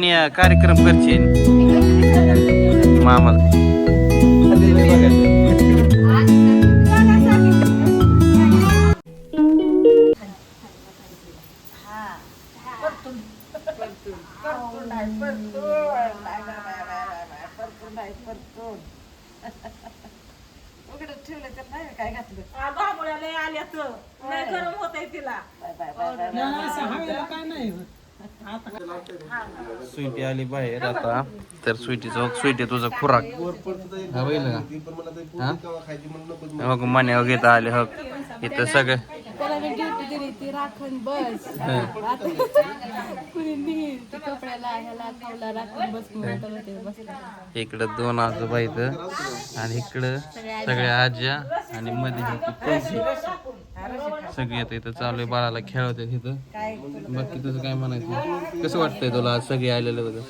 कार्यक्रम करशील मामा ठेवलं तर नाही काय घातलं आल्याच नाही गरम होत आहे तिला स्वीटी आली बाहेर आता तर स्वीटी तुझा खुराक हा बघितलं का हा हो मने घेत आले हो इथं सगळं त्याला मी ड्युटी दिली ती राखण बस कुणी नेईल ती कपड्याला ह्याला खावला राखण बस म्हणून ते बसला इकडं 2 आजोबा इथं आणि इकडं सगळ्या आज्या आणि मध्ये सगळे येतं इथं चालू आहे बाळाला खेळवते इथं बाकी तुझं काय म्हणायचं कसं वाटतंय तुला आज सगळे आलेलं होतं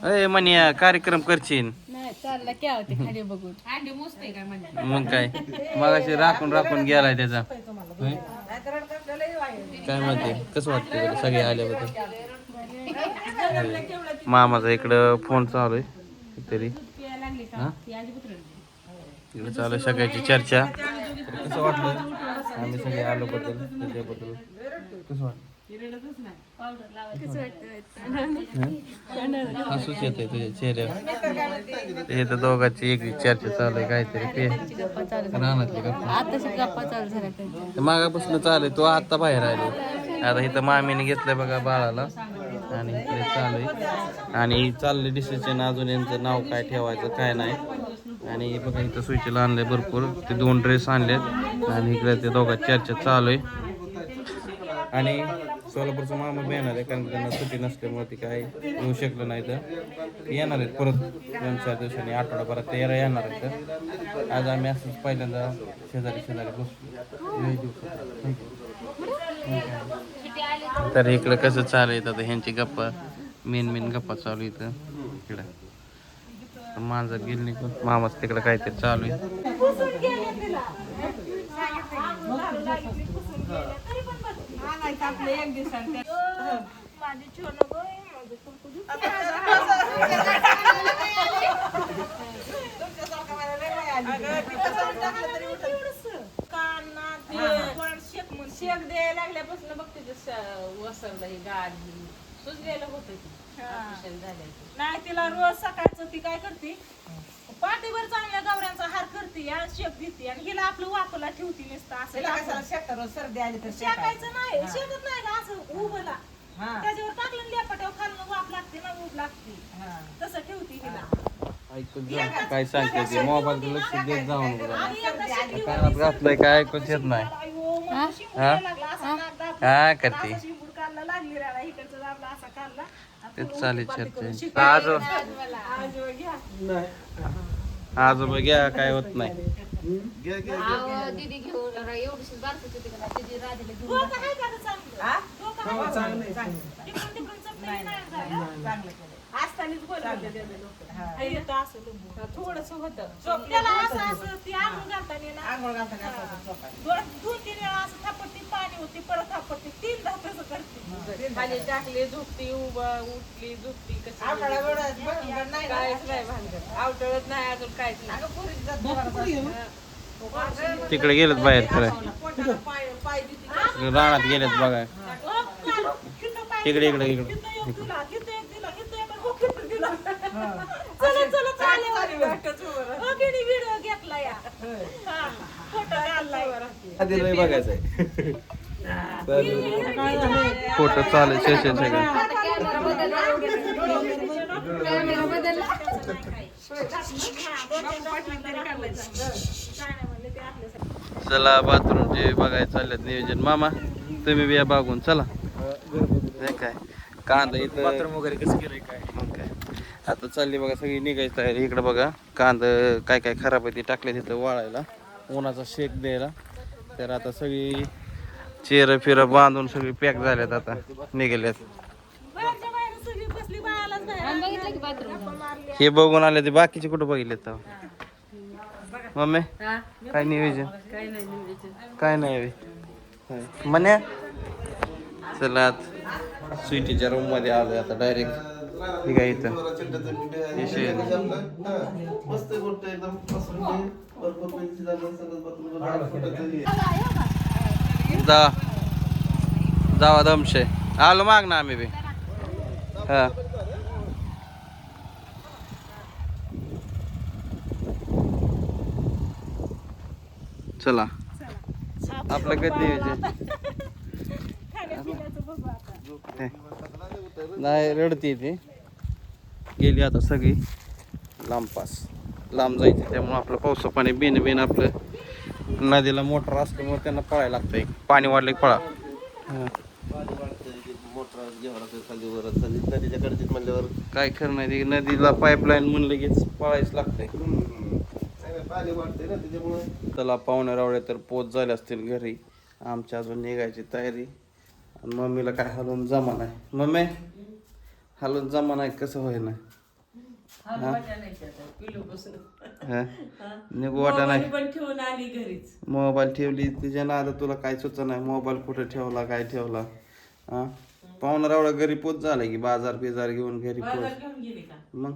अरे म्हणे कार्यक्रम करशील नाही चालला क्या होते खाली बघून अंडी मोजते काय म्हणजे मग काय मगाशी राखून गेलाय त्याचा होय? काय म्हणते कसं वाटतंय तुला सगळे आल्याबद्दल मामाचा इकडं फोन चालू आहे तरी हा इकडे चालू आहे सगळ्याची चर्चा कसं वाटलं आम्ही सगळे आलो बद्दल त्याच्याबद्दल कसं वाटलं हसूच येते तुझ्या चेहऱ्यावर हे तर दोघांची एक चर्चा चालू आहे काहीतरी ते रानातली गप्पा चालू झाल्या मागापासून चालू आहे तो आता बाहेर आलो आता इथं मामीने घेतलंय बघा बाळाला आणि इकडे चालू आहे आणि चालले डिसिजन अजून यांचं नाव काय ठेवायचं काय नाही आणि बघा इथं स्विचला आणलंय भरपूर ते 2 ड्रेस आणलेत आणि इकडे ते दोघात चर्चा चालू आहे आणि सोलापूरचं मामा बी येणार आहे कारण त्यांना सुट्टी नसल्यामुळे ती काय येऊ शकलं नाही तर येणार आहेत परत 2-4 दिवसांनी आठवडाभरात ते येणार आहेत तर आज आम्ही असंच पहिल्यांदा शेजारी बसलो तर इकडं कसं चालू आहे आता ह्यांची गप्पा मेन गप्पा चालू इथं इकडं माझा गेल निघून मामाच तिकडं काहीतरी चालू आहे शेक द्यायला लागल्यापासून बघते वसरलं ही गाडी सुजलेलं होतं नाही तिला रोज सकाळचं ती काय करते पाठीवर चांगल्या गवऱ्यांचा हार करते आणि शेक देते आणि हिला आपलं वापरला ठेवती नुसतं असं रोज सर्दी आली तर शेकायचं नाही शेकत नाही का असं उभला त्याच्यावर टाकलं लेपाट्यावर खाल्लं वाप लागते ना ऊब लागते तसं ठेवती हिला ऐकून जा काय सांगते ते मोबाईल लक्ष देत जाऊन कानात घातलंय काय ऐकूच येत नाही हा करते तेच चालेल चर्चा आजोबा घ्या काय होत नाही दीदी घेऊन एवढीशी बारकच होती का दीदी राधीला घेऊन असतानाच थोडस होतं त्याला असं ती आंघोळ घालताना 2-3 वेळा असं थापडती पाणी होती परत थापडती 3दा तसं करते खाली टाकले झोपती उठली झोपती कशी काहीच नाही भांडत आवटळत नाही अजून काहीच नाही तिकडे गेलेत बाहेर खरं रानात गेलेत बघा इकडे फोटो चालू सेशन चला बाथरूमचे बघायला चाललेत नियोजन मामा तुम्ही बी या बागून चला काय कांदा इथं बाथरूम वगैरे कसं केलंय काय मग काय आता चालली बघा सगळी निघायची तयारी इकडे बघा कांदा काय खराब आहे ते टाकले तिथं वाळायला उन्हाचा शेक द्यायला तर आता सगळी चेहरा बांधून सगळी पॅक झाल्यात आता निघाल्यात हे बघून आले ते बाकीचे कुठं बघितले तर मम्मी काय नियोजन काय नाही म्हणे चला स्वीटीच्या रूम मध्ये आलोय आता डायरेक्ट. ठीक आहे इथं विषय मस्त गोष्ट एकदम भरपूर पैसे झाले सगळं जावा दमशे आलो माग ना आम्ही बी. हा चला आपलं कधी नाही रडती ती गेली आता सगळी लांब जायची त्यामुळे आपलं पावसा पाणी बिन आपलं नदीला मोटर असल्यामुळे त्यांना पळायला लागतंय. पाणी वाढलं की पळा. मोटर घ्यावं लागतं खाली वर नदीच्या कडतीत म्हणल्यावर काय खरं नाही ते नदीला पाईपलाईन म्हणलं की पळायच लागतंय. पाणी वाढतंय ना त्याच्यामुळे. त्याला पाहुणे रावळे तर पोच झाले असतील घरी. आमच्या अजून निघायची तयारी. आणि मम्मीला काय हलवून जमा नाही. मम्मी हलवून जमा नाही कसं होईना. निघू वाटा नाही. पण ठेवून आली घरीच. मोबाईल ठेवली तिच्या ना आता तुला काय सुचत नाही. मोबाईल कुठे ठेवला काय ठेवला. हा पाहुणा रावळा घरी पोच झाला की बाजार बिजार घेऊन घरी बाजार पोच. घेऊन गेली का मग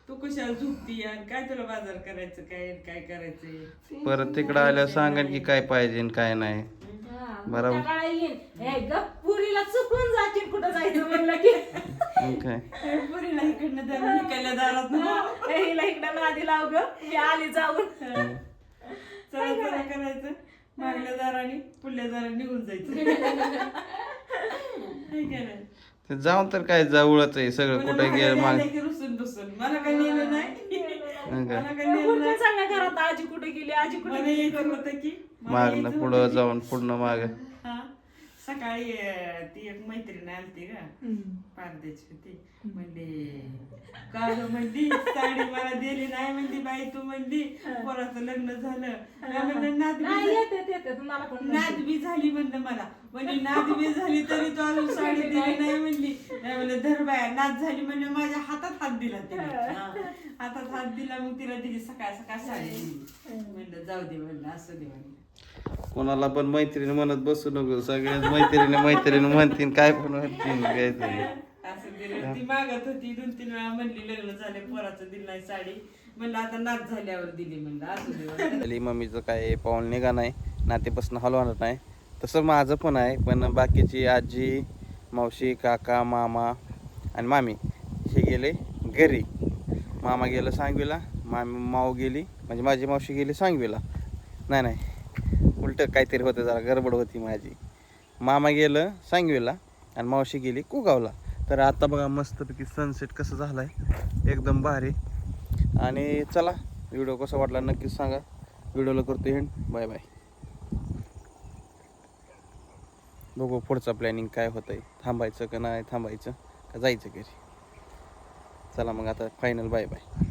तू कशाला झोपती आणि काय तुला बाजार करायचं काय काय करायचंय. परत तिकडं आल्यावर सांगेन की काय पाहिजे आणि काय नाही. बरोबर पुरीला चुकून जातील कुठं जायचं म्हणलं की मग काय पुरीला इकडनं दारात हिला इकडं नादी लाव ग मी आली जाऊन चला चला करायचं मागल्या दाराने पुढल्या दाराने निघून जायचं. ते जाऊन तर काय जवळच आहे सगळं. कुठे गेलं माग रुसून रुसून मला काही नेलं नाही. मला काही नेलं नाही. सांगा घरात आजी कुठे गेली आजी कुठे करत होतं की मागणं पुढं जाऊन पुढनं माग. सकाळी ती एक मैत्रीण आलती का पारद्याची होती म्हणली का म्हणली साडी मला दिली नाही म्हणली बाई तू म्हणली पोराचं लग्न झालं नाद बी झाली म्हणलं मला म्हणजे नाद बी झाली तरी तू अजून साडी दिली नाही म्हणली म्हणलं धर बाया नाद झाली म्हणजे माझ्या हातात हात दिला तिला हातात हात दिला मग तिला दिली सकाळ सकाळ साडी दिली म्हणलं जाऊ दे म्हणलं असं दे म्हणलं. कोणाला पण मैत्रीण म्हणत बसू नको. सगळ्याच मैत्रीण म्हणतील काय पण म्हणतील काय तरी. असं दिलं ती मागत होती 2-3 वेळा म्हणली लग्न झाले पोराचं दिलं नाही साडी म्हणलं आता नाच झाल्यावर दिली म्हणलं असं दे. मम्मीचं काय पाऊल निघा नाही नातेपासून हलवणार नाही. तसं माझं पण आहे पण बाकीची आजी मावशी काका मामा आणि मामी हे गेले घरी. मामा गेलं सांगवीला माऊ गेली म्हणजे माझी मावशी गेली सांगवीला. नाही उलट काहीतरी होतं जरा गडबड होती माझी. मामा गेलं सांगवीला आणि मावशी गेली कुगावला. तर आता बघा मस्तपैकी सनसेट कसं झालाय एकदम भारी. आणि चला व्हिडिओ कसा वाटला नक्कीच सांगा. व्हिडिओला करतो एंड. Bye bye. बघू पुढचा प्लॅनिंग काय होतंय. थांबायचं का नाही थांबायचं का जायचं घरी. चला मग आता फायनल बाय बाय.